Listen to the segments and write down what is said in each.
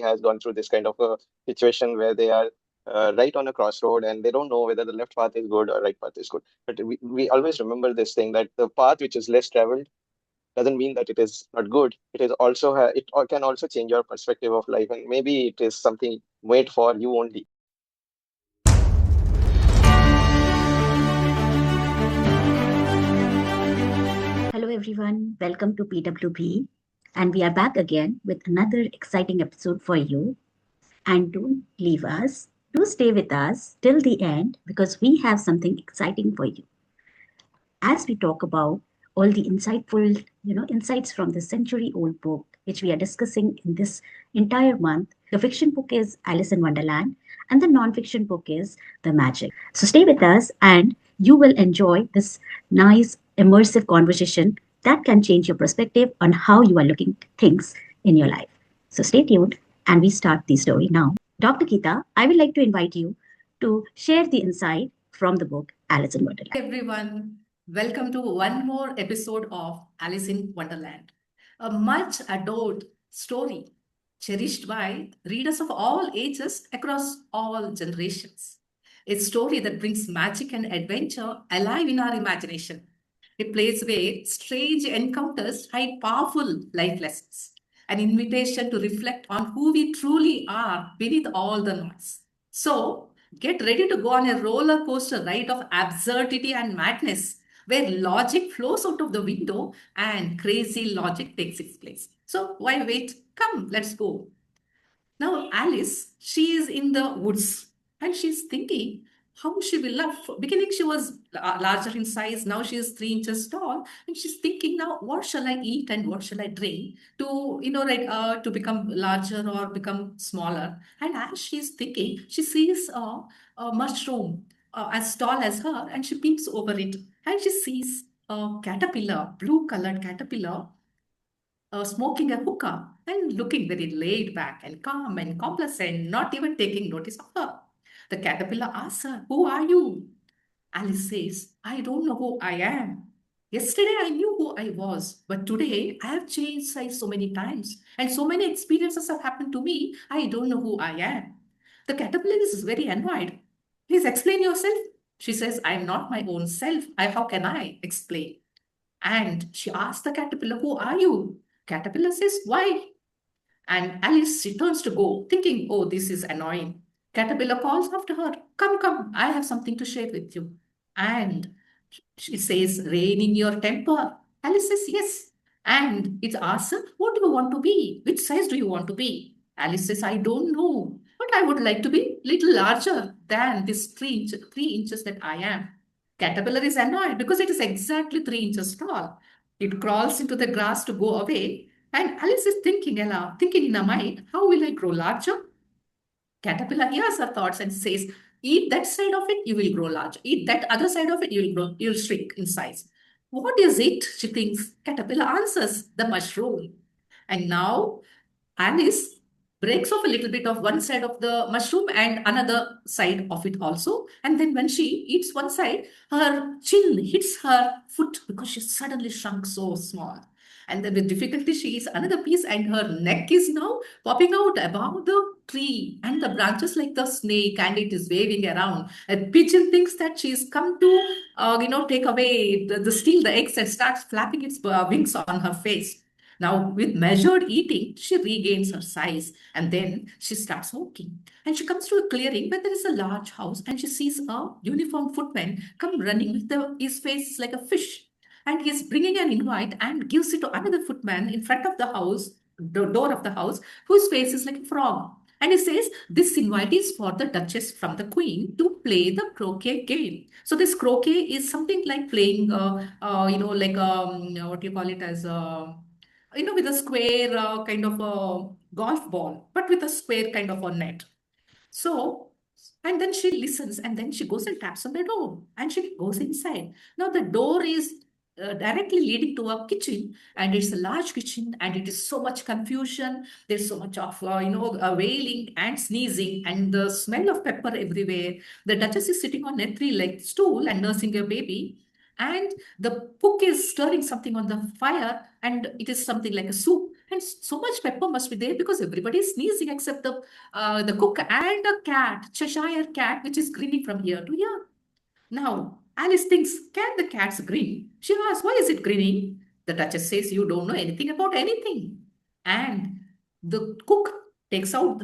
has gone through this kind of a situation where they are right on a crossroad and they don't know whether the left path is good or right path is good. But we always remember this thing that the path which is less traveled doesn't mean that it is not good. It is also can also change your perspective of life, and maybe it is something made for you only. Hello, everyone. Welcome to BWB. And we are back again with another exciting episode for you. And don't leave us. Do stay with us till the end because we have something exciting for you. As we talk about all the insightful, insights from the century-old book, which we are discussing in this entire month. The fiction book is Alice in Wonderland, and the non-fiction book is The Magic. So stay with us, and you will enjoy this nice, immersive conversation that can change your perspective on how you are looking at things in your life. So stay tuned, and we start the story now. Dr. Geeta, I would like to invite you to share the insight from the book Alice in Wonderland. Hi everyone, welcome to one more episode of Alice in Wonderland, a much adored story cherished by readers of all ages across all generations. A story that brings magic and adventure alive in our imagination. A place where strange encounters hide powerful life lessons. An invitation to reflect on who we truly are beneath all the noise. So, get ready to go on a roller coaster ride of absurdity and madness, where logic flows out of the window and crazy logic takes its place. So, why wait? Come, let's go. Now, Alice, she is in the woods and she's thinking how she will love. Beginning, she was larger in size. Now she is 3 inches tall, and she's thinking, now what shall I eat and what shall I drink to, to become larger or become smaller. And as she's thinking, she sees a mushroom as tall as her, and she peeks over it, and she sees a caterpillar, blue-colored caterpillar smoking a hookah and looking very laid back and calm and complacent, not even taking notice of her. The caterpillar asks her, "Who are you?" Alice says, "I don't know who I am. Yesterday I knew who I was, but today I have changed size so many times and so many experiences have happened to me, I don't know who I am." The caterpillar is very annoyed. "Please explain yourself." She says, "I am not my own self. How can I explain?" And she asks the caterpillar, "Who are you?" Caterpillar says, "Why?" And Alice returns to go, thinking, "Oh, this is annoying." Caterpillar calls after her, "Come, come, I have something to share with you." And she says, "Rein in your temper." Alice says, "Yes." And it asks her, "What do you want to be? Which size do you want to be?" Alice says, "I don't know, but I would like to be little larger than this 3 inches that I am." Caterpillar is annoyed because it is exactly 3 inches tall. It crawls into the grass to go away, and Alice is thinking aloud, thinking in her mind, "How will I grow larger?" Caterpillar hears her thoughts and says, "Eat that side of it, you will grow large. Eat that other side of it, you'll shrink in size." "What is it?" she thinks. Caterpillar answers, "The mushroom." And now Alice breaks off a little bit of one side of the mushroom and another side of it also. And then when she eats one side, her chin hits her foot because she suddenly shrunk so small. And then with difficulty, she eats another piece, and her neck is now popping out above the tree, and the branches like the snake, and it is waving around. A pigeon thinks that she's come to, take away steal the eggs and starts flapping its wings on her face. Now, with measured eating, she regains her size and then she starts walking. And she comes to a clearing where there is a large house and she sees a uniformed footman come running with his face is like a fish. And he's bringing an invite and gives it to another footman in front of the house, the door of the house, whose face is like a frog. And he says, "This invite is for the Duchess from the Queen to play the croquet game." So this croquet is something like playing, what do you call it as with a square kind of a golf ball, but with a square kind of a net. So, and then she listens and then she goes and taps on the door and she goes inside. Now, the door is directly leading to a kitchen, and it's a large kitchen, and it is so much confusion. There's so much of, wailing and sneezing and the smell of pepper everywhere. The Duchess is sitting on a tree like stool and nursing a baby. And the cook is stirring something on the fire, and it is something like a soup. And so much pepper must be there because everybody is sneezing except the cook and a cat, Cheshire cat, which is grinning from here to here. Now, Alice thinks, can the cat's grin? She asks, why is it grinning? The Duchess says, you don't know anything about anything. And the cook takes down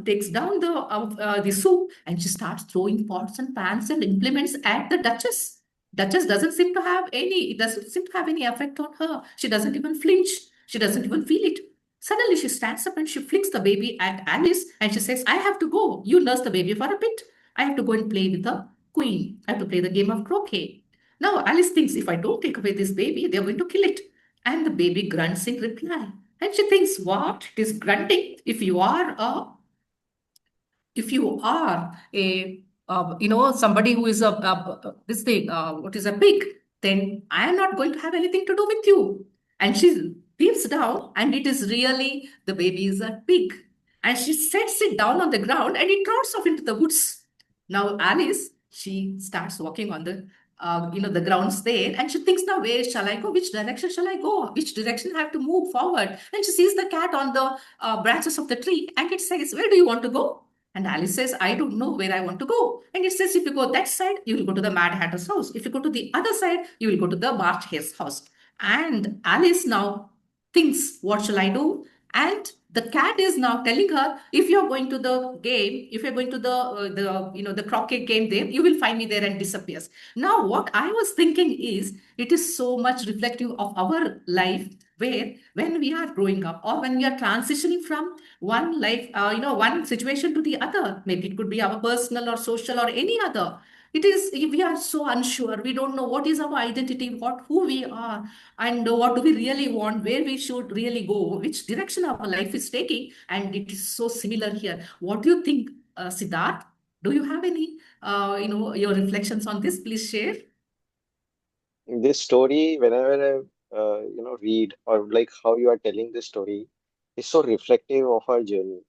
the soup, and she starts throwing pots and pans and implements at the Duchess. Duchess doesn't seem to have any effect on her. She doesn't even flinch. She doesn't even feel it. Suddenly she stands up and she flicks the baby at Alice and she says, I have to go. You nurse the baby for a bit. I have to go and play with the queen. I have to play the game of croquet. Now Alice thinks if I don't take away this baby, they're going to kill it. And the baby grunts in reply. And she thinks, what? It is grunting. If you are somebody who is what is a pig, then I am not going to have anything to do with you. And she peeps down, and it is really the baby is a pig. And she sets it down on the ground and it trots off into the woods. Now Alice, she starts walking on the grounds there, and she thinks, now where shall I go? Which direction shall I go? Which direction I have to move forward? And she sees the cat on the branches of the tree, and it says, where do you want to go? And Alice says, I don't know where I want to go. And it says, if you go that side, you will go to the Mad Hatter's house. If you go to the other side, you will go to the March Hare's house. And Alice now thinks, what shall I do? And the cat is now telling her, if you're going to the game, if you're going to the croquet game there, you will find me there, and disappears. Now, what I was thinking is, it is so much reflective of our life, where when we are growing up or when we are transitioning from one situation to the other, maybe it could be our personal or social or any other. It is, we are so unsure. We don't know what is our identity, who we are, and what do we really want, where we should really go, which direction our life is taking. And it is so similar here. What do you think, Siddharth? Do you have any, your reflections on this? Please share. This story, whenever I read or like how you are telling this story, is so reflective of our journey,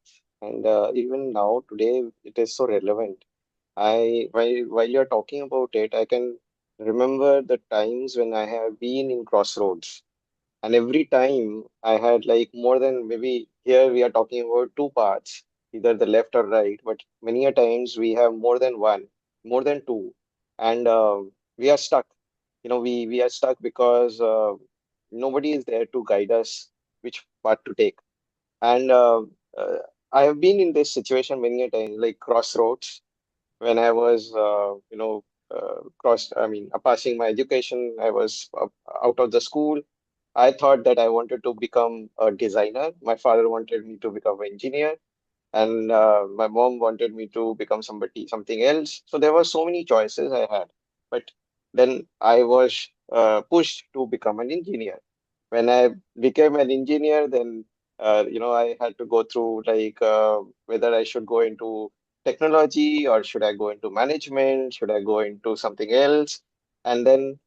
and even now today it is so relevant. While you're talking about it, I can remember the times when I have been in crossroads. And every time I had like more than, maybe here we are talking about two paths, either the left or right, but many a times we have more than one, more than two, and we are stuck. We are stuck because nobody is there to guide us which path to take. And uh, I have been in this situation many a time, like crossroads, when I was, passing my education. I was out of the school. I thought that I wanted to become a designer. My father wanted me to become an engineer, and my mom wanted me to become something else. So there were so many choices I had, but then I was pushed to become an engineer. When I became an engineer, then I had to go through like whether I should go into technology or should I go into management, should I go into something else, and then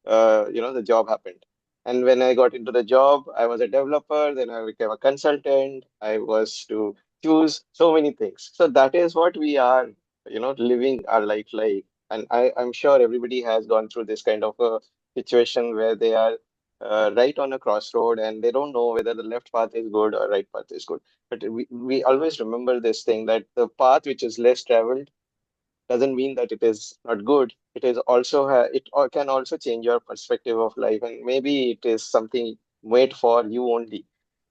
the job happened. And when I got into the job, I was a developer, then I became a consultant. I was to choose so many things. So that is what we are, living our life like. And I'm sure everybody has gone through this kind of a situation where they are right on a crossroad and they don't know whether the left path is good or right path is good. But we always remember this thing that the path which is less traveled doesn't mean that it is not good. It is also can also change your perspective of life, and maybe it is something made for you only.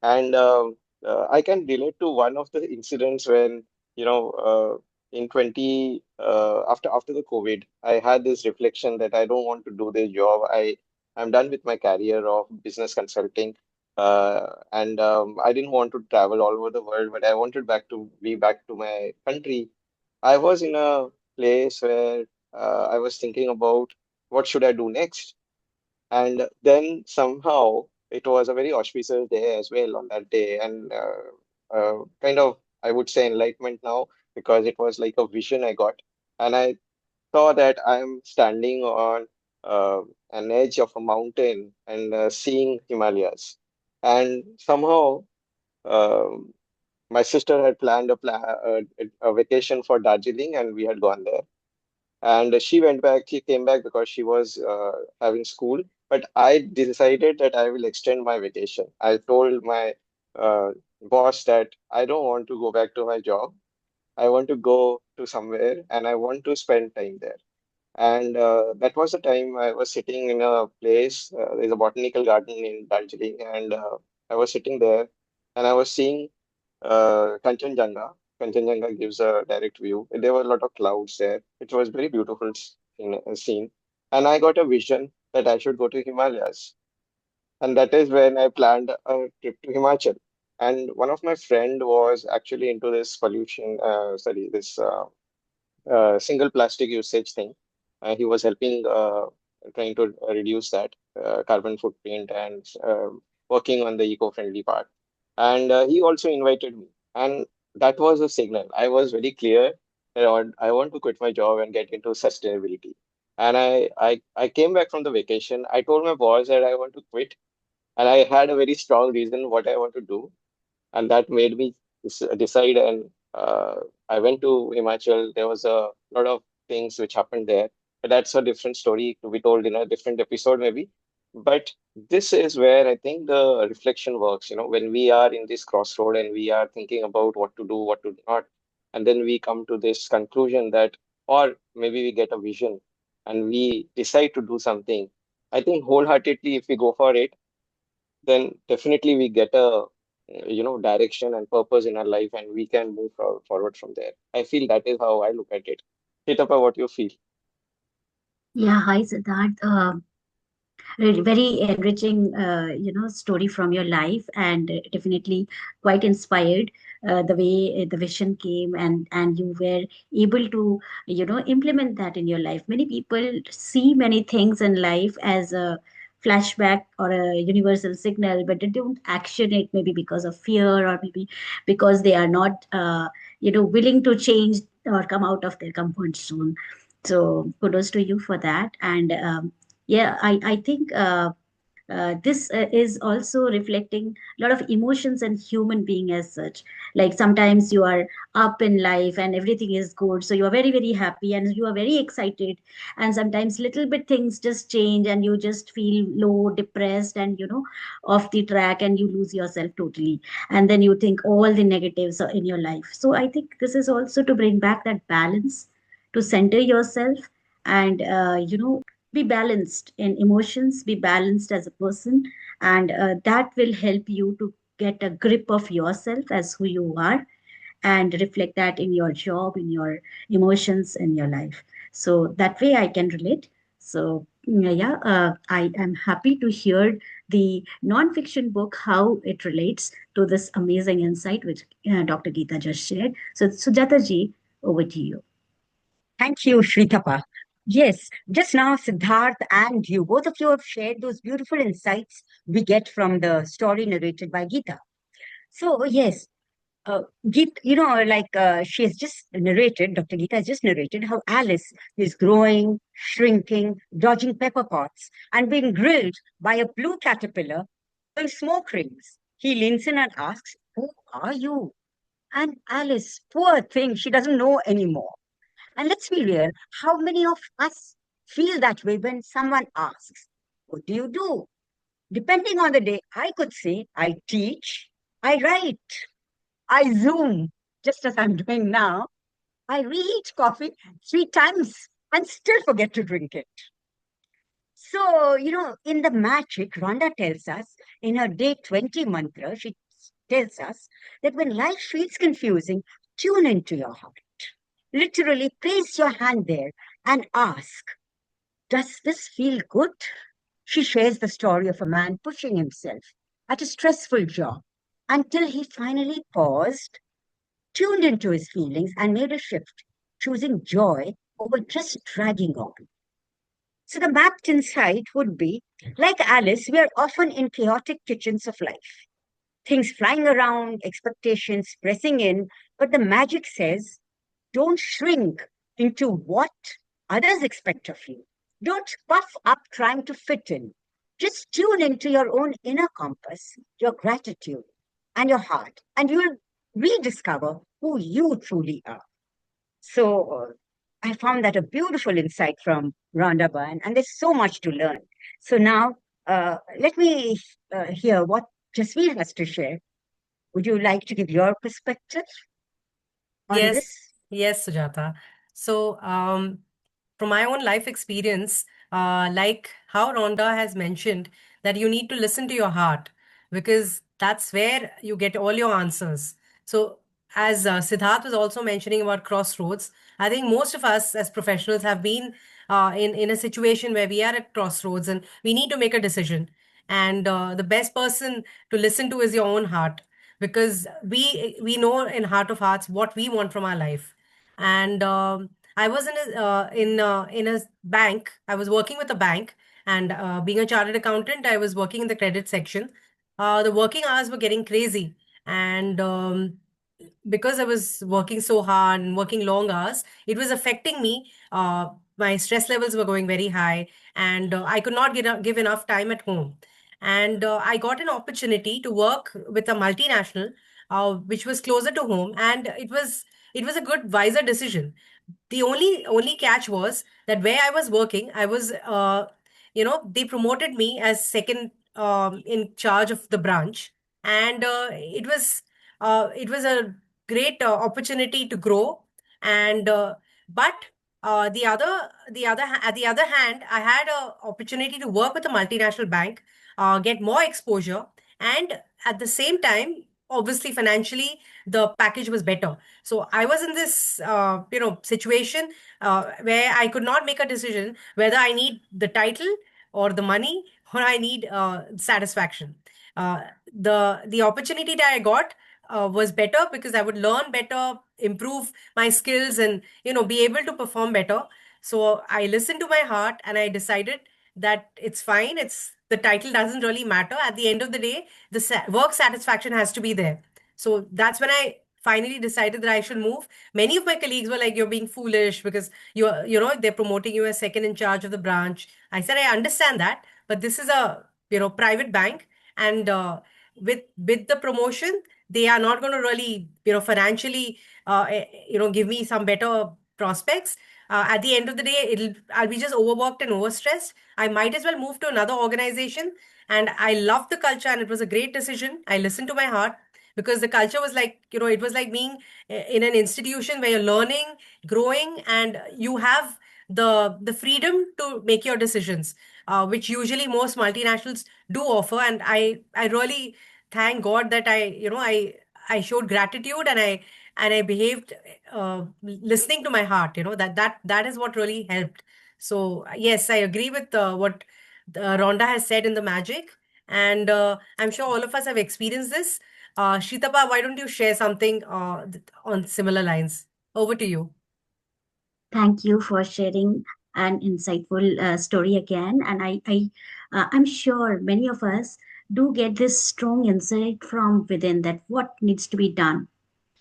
And I can relate to one of the incidents when in 20 after the COVID, I had this reflection that I don't want to do this job. I'm done with my career of business consulting. And I didn't want to travel all over the world, but I wanted be back to my country. I was in a place where I was thinking about what should I do next. And then somehow it was a very auspicious day as well on that day, and kind of, I would say, enlightenment now, because it was like a vision I got, and I saw that I'm standing on uh, an edge of a mountain and seeing Himalayas, and somehow. um my sister had planned a vacation for Darjeeling, and we had gone there. And she went back. She came back because she was having school. But I decided that I will extend my vacation. I told my boss that I don't want to go back to my job. I want to go to somewhere and I want to spend time there. And that was the time I was sitting in a place. There's a botanical garden in Darjeeling, and I was sitting there and I was seeing Kanchenjunga. Kanchenjunga gives a direct view. There were a lot of clouds there. It was very beautiful scene. And I got a vision that I should go to Himalayas. And that is when I planned a trip to Himachal. And one of my friend was actually into this pollution, this single plastic usage thing. He was helping, trying to reduce that carbon footprint and working on the eco-friendly part. And he also invited me. And that was a signal. I was very clear that I want to quit my job and get into sustainability. And I came back from the vacation. I told my boss that I want to quit. And I had a very strong reason what I want to do, and that made me decide. And I went to Himachal. There was a lot of things which happened there, but that's a different story to be told in a different episode, maybe. But this is where I think the reflection works. When we are in this crossroad and we are thinking about what to do, what to not, and then we come to this conclusion that, or maybe we get a vision and we decide to do something. I think wholeheartedly, if we go for it, then definitely we get a direction and purpose in our life, and we can move forward from there. I feel that is how I look at it. Hitapa, what you feel? Yeah, hi Siddharth. Very enriching, story from your life, and definitely quite inspired. The way the vision came, and you were able to, implement that in your life. Many people see many things in life as a flashback or a universal signal, but they don't action it, maybe because of fear, or maybe because they are not, willing to change or come out of their comfort zone. So kudos to you for that. And yeah, I think this is also reflecting a lot of emotions and human being as such. Like sometimes you are up in life and everything is good, so you are very very happy and you are very excited, and sometimes little bit things just change and you just feel low, depressed, and off the track, and you lose yourself totally, and then you think all the negatives are in your life. So I think this is also to bring back that balance, to center yourself, and be balanced in emotions, be balanced as a person, and that will help you to get a grip of yourself as who you are, and reflect that in your job, in your emotions, in your life. So that way I can relate. So yeah, I am happy to hear the non-fiction book, how it relates to this amazing insight which Dr. Geeta just shared. So Sujata ji, over to you. Thank you, Shritapa. Yes, just now, Siddharth and you, both of you have shared those beautiful insights we get from the story narrated by Geeta. So, yes, Geet, she has just narrated, Dr. Geeta has just narrated how Alice is growing, shrinking, dodging pepper pots, and being grilled by a blue caterpillar blowing smoke rings. He leans in and asks, "Who are you?" And Alice, poor thing, she doesn't know anymore. And let's be real, how many of us feel that way when someone asks, "What do you do?" Depending on the day, I could say, "I teach, I write, I Zoom," just as I'm doing now. I reheat coffee 3 times and still forget to drink it. So, in the magic, Rhonda tells us in her day 20 mantra, she tells us that when life feels confusing, tune into your heart. Literally, place your hand there and ask, "Does this feel good?" She shares the story of a man pushing himself at a stressful job until he finally paused, tuned into his feelings, and made a shift, choosing joy over just dragging on. So the mapped insight would be, like Alice, we are often in chaotic kitchens of life. Things flying around, expectations pressing in, but the magic says, don't shrink into what others expect of you. Don't puff up trying to fit in. Just tune into your own inner compass, your gratitude, and your heart, and you'll rediscover who you truly are. So I found that a beautiful insight from Rhonda Byrne, and there's so much to learn. So now let me hear what Jasveer has to share. Would you like to give your perspective on Yes, this? yes, Sujata. So, from my own life experience, like how Rhonda has mentioned, that you need to listen to your heart because that's where you get all your answers. So, as Siddharth was also mentioning about crossroads, I think most of us as professionals have been in a situation where we are at crossroads and we need to make a decision. And the best person to listen to is your own heart because we know in heart of hearts what we want from our life. And I was in a bank. I was working with a bank, and being a chartered accountant, I was working in the credit section. The working hours were getting crazy, and because I was working so hard and working long hours, it was affecting me. My stress levels were going very high, and I could not give enough time at home. And I got an opportunity to work with a multinational, which was closer to home, and it was a good, wiser decision. The only catch was that where I was working, I was they promoted me as second in charge of the branch, and it was a great opportunity to grow. And but at the other hand, I had a opportunity to work with a multinational bank, get more exposure, and at the same time, obviously financially, the package was better. So I was in this situation where I could not make a decision whether I need the title or the money, or I need satisfaction. uh, the opportunity that I got was better because I would learn better, improve my skills, and be able to perform better. So I listened to my heart and I decided that it's fine. It's the title doesn't really matter. At the end of the day, the work satisfaction has to be there. So that's when I finally decided that I should move. Many of my colleagues were like, "You're being foolish because they're promoting you as second in charge of the branch." I said, "I understand that, but this is a private bank, and with the promotion, they are not going to really financially give me some better prospects. At the end of the day, I'll be just overworked and overstressed. I might as well move to another organization." And I loved the culture, and it was a great decision. I listened to my heart because the culture was like, it was like being in an institution where you're learning, growing, and you have the freedom to make your decisions, which usually most multinationals do offer. And I really thank God that I showed gratitude, and I behaved listening to my heart. That is what really helped. So yes, I agree with what Rhonda has said in the magic, and I'm sure all of us have experienced this. Shritapa, why don't you share something on similar lines? Over to you. Thank you for sharing an insightful story again. And I'm sure many of us do get this strong insight from within that what needs to be done.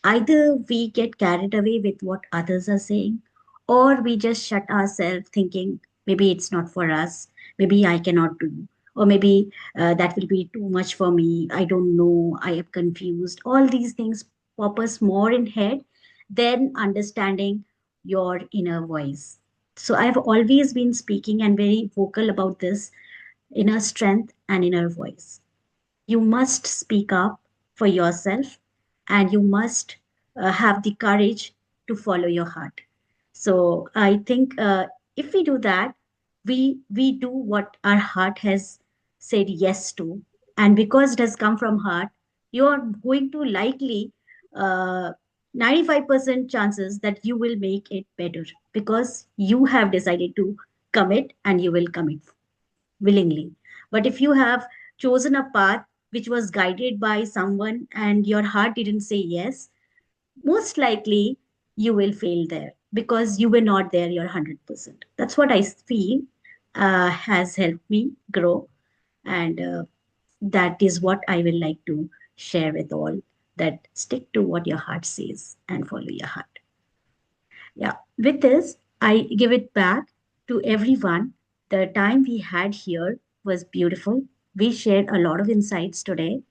Either we get carried away with what others are saying, or we just shut ourselves thinking maybe it's not for us, maybe I cannot do, or maybe that will be too much for me. I don't know. I am confused. All these things pop us more in head than understanding your inner voice. So I've always been speaking and very vocal about this inner strength and inner voice. You must speak up for yourself, and you must have the courage to follow your heart. So I think if we do that, we do what our heart has said yes to, and because it has come from heart, you are going to likely 95% chances that you will make it better because you have decided to commit, and you will commit willingly. But if you have chosen a path which was guided by someone and your heart didn't say yes, most likely you will fail there because you were not there your 100%. That's what I feel has helped me grow. And that is what I will like to share with all, that stick to what your heart says and follow your heart. Yeah. With this, I give it back to everyone. The time we had here was beautiful. We shared a lot of insights today,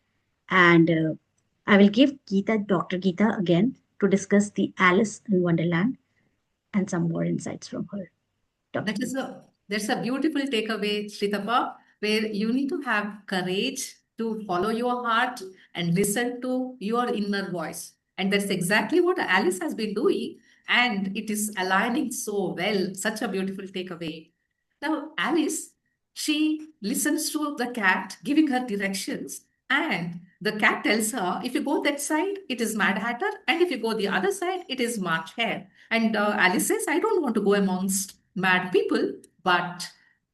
and I will give Dr. Geeta, again to discuss the Alice in Wonderland and some more insights from her. Dr. That is Geeta. a that's a beautiful takeaway, Sritapa, where you need to have courage, to follow your heart and listen to your inner voice. And that's exactly what Alice has been doing. And it is aligning so well. Such a beautiful takeaway. Now, Alice, she listens to the cat giving her directions. And the cat tells her, if you go that side, it is Mad Hatter. And if you go the other side, it is March Hare. And Alice says, I don't want to go amongst mad people. But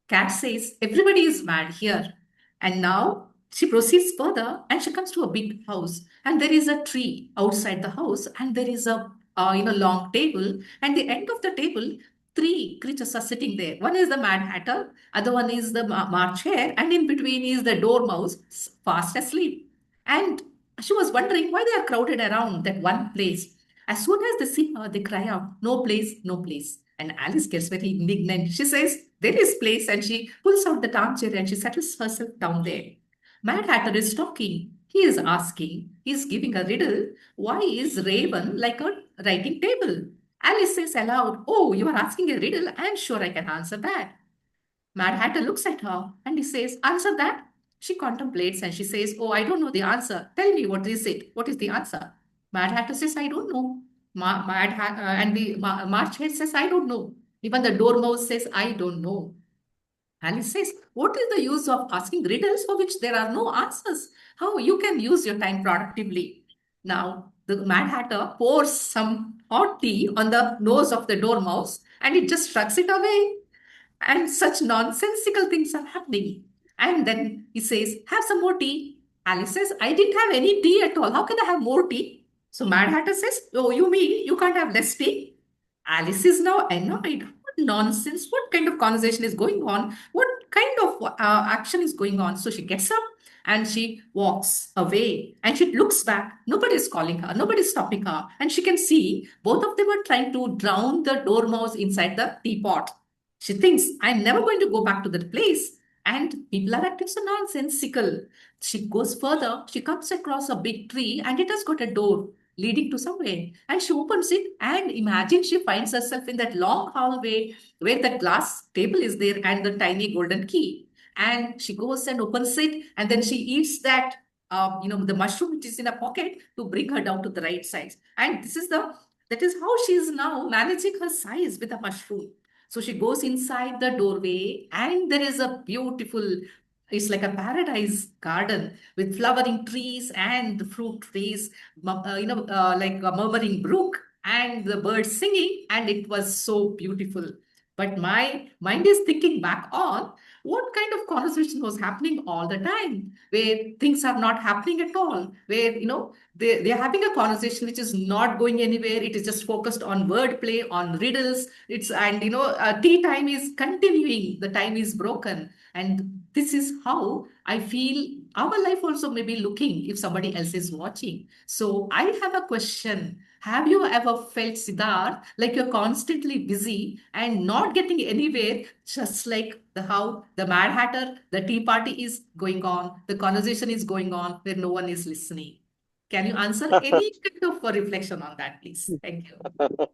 cat says, everybody is mad here. And now she proceeds further and she comes to a big house. And there is a tree outside the house. And there is a long table. And the end of the table, three creatures are sitting there. One is the Mad Hatter, other one is the March Hare, and in between is the Dormouse, fast asleep. And she was wondering why they are crowded around that one place. As soon as they see her, they cry out, "No place, no place." And Alice gets very indignant. She says, "There is place," and she pulls out the armchair and she settles herself down there. Mad Hatter is talking. He is asking, he is giving a riddle. Why is Raven like a writing table? Alice says aloud, "Oh, you are asking a riddle. I am sure I can answer that." Mad Hatter looks at her and he says, "Answer that." She contemplates and she says, "Oh, I don't know the answer. Tell me, what is it? What is the answer?" Mad Hatter says, "I don't know." And the March Hare says, "I don't know." Even the Dormouse says, "I don't know." Alice says, "What is the use of asking riddles for which there are no answers? How you can use your time productively?" Now, the Mad Hatter pours some hot tea on the nose of the Dormouse and it just shrugs it away. And such nonsensical things are happening. And then he says, "Have some more tea." Alice says, "I didn't have any tea at all. How can I have more tea?" So Mad Hatter says, "Oh, you mean you can't have less tea?" Alice is now annoyed. What nonsense? What kind of conversation is going on? What kind of action is going on? So she gets up and she walks away and she looks back. Nobody is calling her, nobody is stopping her. And she can see both of them are trying to drown the dormouse inside the teapot. She thinks, "I'm never going to go back to that place." And people are acting so nonsensical. She goes further. She comes across a big tree and it has got a door leading to somewhere. And she opens it and imagine she finds herself in that long hallway where the glass table is there and the tiny golden key. And she goes and opens it and then she eats that. The mushroom which is in a pocket to bring her down to the right size. And that is how she is now managing her size with a mushroom. So she goes inside the doorway, and there is a beautiful, it's like a paradise garden with flowering trees and fruit trees, like a murmuring brook and the birds singing, and it was so beautiful. But my mind is thinking back on what kind of conversation was happening all the time, where things are not happening at all, where, they're having a conversation which is not going anywhere. It is just focused on wordplay, on riddles. Tea time is continuing. The time is broken. And this is how I feel our life also may be looking if somebody else is watching. So I have a question. Have you ever felt, Siddharth, like you're constantly busy and not getting anywhere, just like how the Mad Hatter, the tea party is going on, the conversation is going on where no one is listening? Can you answer any kind of a reflection on that, please? Thank you.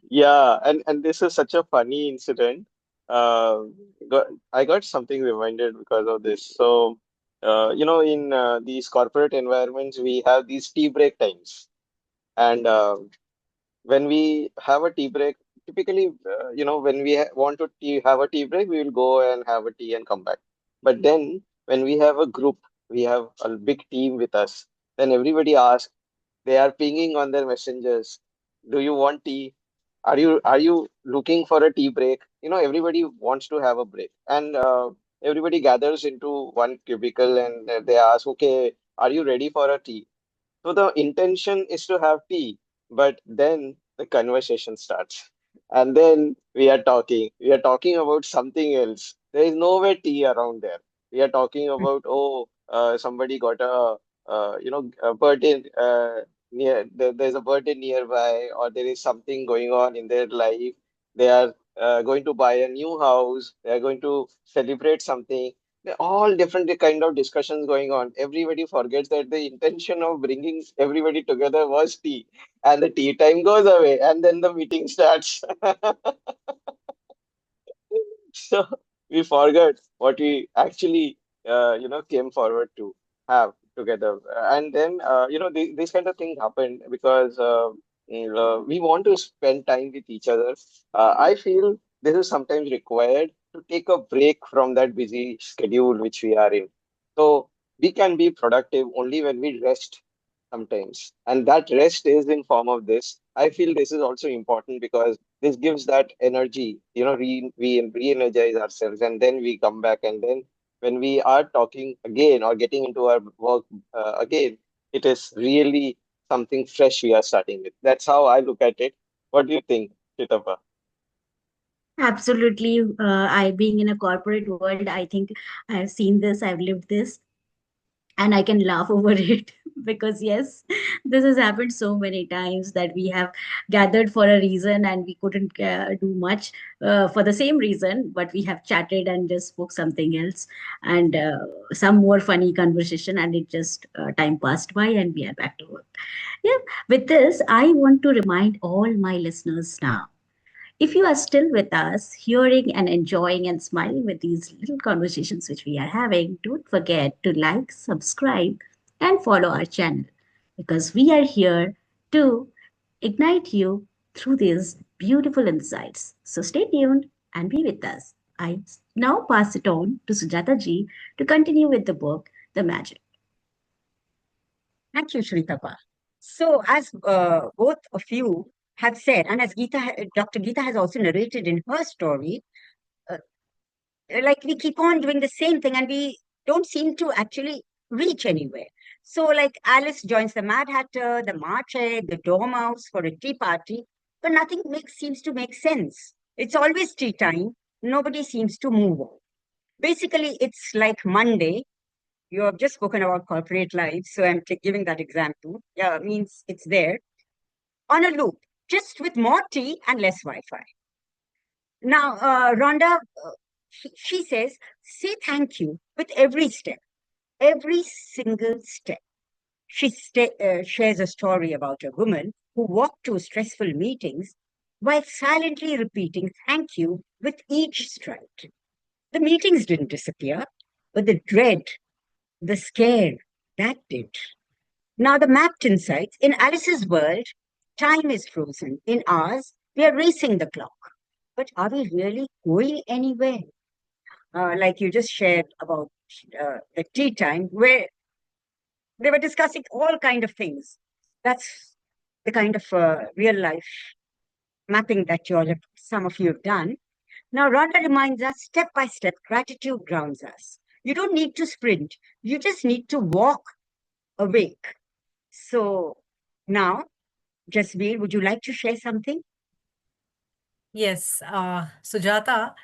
Yeah, and this is such a funny incident. Uh, I got something reminded because of this. So, in these corporate environments, we have these tea break times, and when we have a tea break, typically, when we want to have a tea break, we will go and have a tea and come back. But then, when we have a group, we have a big team with us, then everybody asks, they are pinging on their messengers, "Do you want tea? Are you looking for a tea break?" Everybody wants to have a break, and everybody gathers into one cubicle and they ask, "Okay, are you ready for a tea?" So the intention is to have tea, but then the conversation starts. And then we are talking. We are talking about something else. There is nowhere tea around there. We are talking about, oh, somebody got a birthday there's a birthday nearby, or there is something going on in their life. They are going to buy a new house. They are going to celebrate something. All different kind of discussions going on. Everybody forgets that the intention of bringing everybody together was tea, and the tea time goes away, and then the meeting starts. So we forgot what we actually came forward to have together. And then, these kind of things happened because we want to spend time with each other. I feel this is sometimes required to take a break from that busy schedule which we are in. So we can be productive only when we rest sometimes. And that rest is in form of this. I feel this is also important because this gives that energy, we re-energize ourselves and then we come back and then when we are talking again or getting into our work again, it is really something fresh we are starting with. That's how I look at it. What do you think, Chitapa? Absolutely. I, being in a corporate world, I think I've seen this, I've lived this, and I can laugh over it because yes, this has happened so many times that we have gathered for a reason and we couldn't do much for the same reason, but we have chatted and just spoke something else and some more funny conversation, and it just time passed by and we are back to work. Yeah, with this, I want to remind all my listeners now, if you are still with us, hearing and enjoying and smiling with these little conversations which we are having, don't forget to like, subscribe, and follow our channel because we are here to ignite you through these beautiful insights. So stay tuned and be with us. I now pass it on to Sujata ji to continue with the book, The Magic. Thank you, Shritapa. So, as both of you have said, and as Dr. Geeta has also narrated in her story, uh, like we keep on doing the same thing and we don't seem to actually reach anywhere. So, like Alice joins the Mad Hatter, the March Hare, the Dormouse for a tea party, but nothing seems to make sense. It's always tea time. Nobody seems to move on. Basically, it's like Monday. You have just spoken about corporate life, so I'm giving that example. Yeah, means it's there on a loop, just with more tea and less Wi-Fi. Now, Rhonda, she says, say thank you with every step, every single step. She shares a story about a woman who walked to stressful meetings while silently repeating thank you with each stride. The meetings didn't disappear, but the dread, the scare, that did. Now, the mapped insights in Alice's world, time is frozen. In ours, we are racing the clock. But are we really going anywhere? Like you just shared about the tea time, where they were discussing all kind of things. That's the kind of real life mapping that some of you have done. Now, Rhonda reminds us step by step, gratitude grounds us. You don't need to sprint. You just need to walk awake. So now, Jasbir, would you like to share something? Yes, Sujata,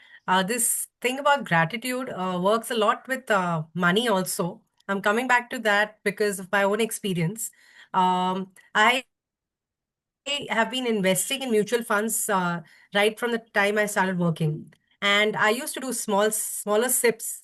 this thing about gratitude works a lot with money also. I'm coming back to that because of my own experience. I have been investing in mutual funds right from the time I started working, and I used to do smaller sips,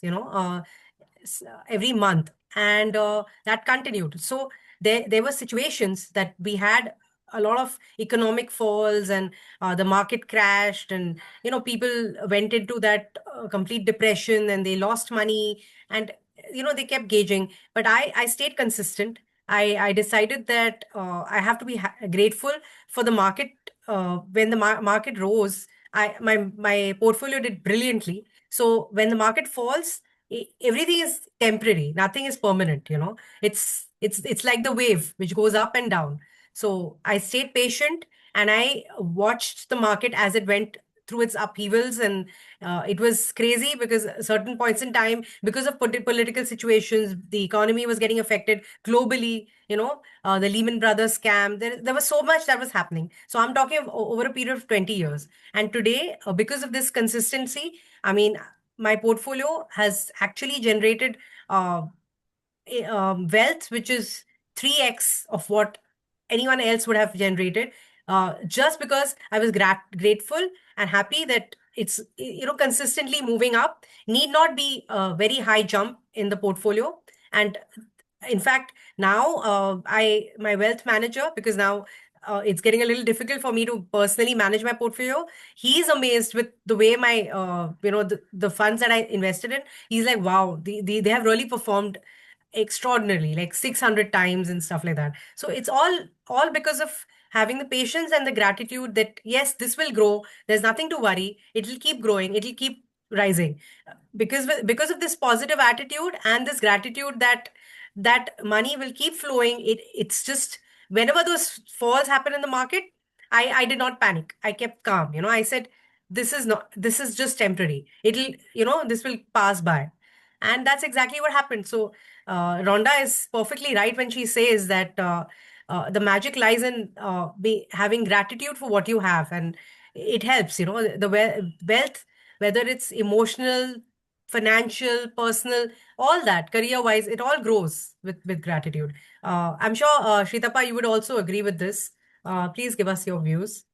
every month, and that continued. So there were situations that we had a lot of economic falls, and the market crashed, and people went into that complete depression and they lost money, and they kept gauging, but I stayed consistent. I decided that I have to be grateful for the market. When the market rose, my portfolio did brilliantly. So when the market falls, everything is temporary, nothing is permanent. It's like the wave which goes up and down. So I stayed patient, and I watched the market as it went through its upheavals, and it was crazy because at certain points in time, because of political situations, the economy was getting affected globally. The Lehman Brothers scam, there was so much that was happening. So I'm talking of over a period of 20 years. And today, because of this consistency, I mean, my portfolio has actually generated wealth which is 3x of what anyone else would have generated, just because I was grateful and happy that it's consistently moving up. Need not be a very high jump in the portfolio. And in fact, now I my wealth manager, because now it's getting a little difficult for me to personally manage my portfolio. He's amazed with the way my, the funds that I invested in. He's like, wow, they have really performed extraordinarily, like 600 times and stuff like that. So it's all because of having the patience and the gratitude that yes, this will grow. There's nothing to worry. It'll keep growing. It'll keep rising because of this positive attitude and this gratitude that money will keep flowing. It's just whenever those falls happen in the market, I did not panic. I kept calm. I said, this is just temporary. It'll, this will pass by. And that's exactly what happened. So Rhonda is perfectly right when she says that the magic lies in having gratitude for what you have, and it helps. The wealth, whether it's emotional, financial, personal, all that, career wise, it all grows with gratitude. I'm sure, Shritapa, you would also agree with this. Please give us your views.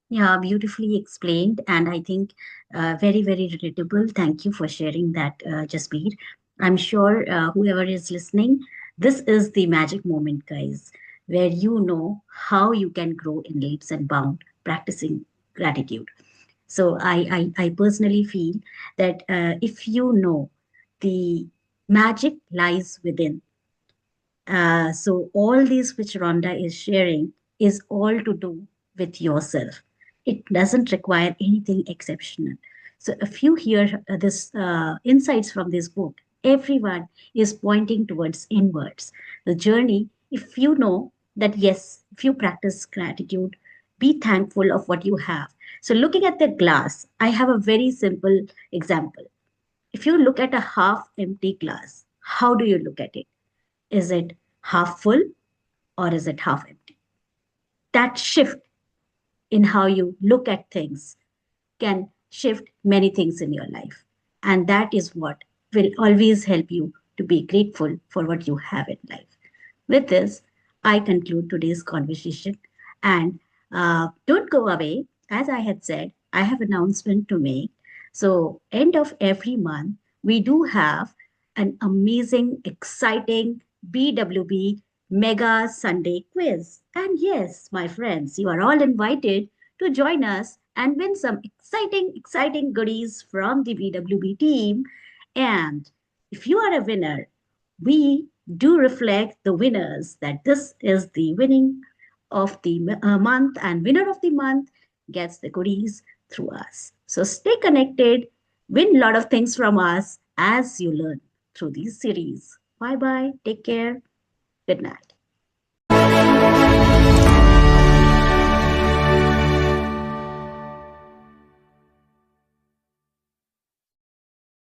Yeah, beautifully explained, and I think very, very relatable. Thank you for sharing that, Jasbir. I'm sure whoever is listening, this is the magic moment, guys, where you know how you can grow in leaps and bounds practicing gratitude. So I personally feel that if you know the magic lies within, so all this which Rhonda is sharing is all to do with yourself. It doesn't require anything exceptional. So if you hear this insights from this book, everyone is pointing towards inwards. The journey, if you know that yes, if you practice gratitude, be thankful of what you have. So looking at the glass, I have a very simple example. If you look at a half empty glass, how do you look at it? Is it half full or is it half empty? That shift in how you look at things can shift many things in your life. And that is what will always help you to be grateful for what you have in life. With this, I conclude today's conversation. And don't go away. As I had said, I have an announcement to make. So, end of every month, we do have an amazing, exciting BWB Mega Sunday quiz. And yes, my friends, you are all invited to join us and win some exciting, exciting goodies from the BWB team. And if you are a winner, we do reflect the winners that this is the winning of the month, and winner of the month gets the goodies through us. So stay connected, win a lot of things from us as you learn through these series. Bye bye. Take care. Good night.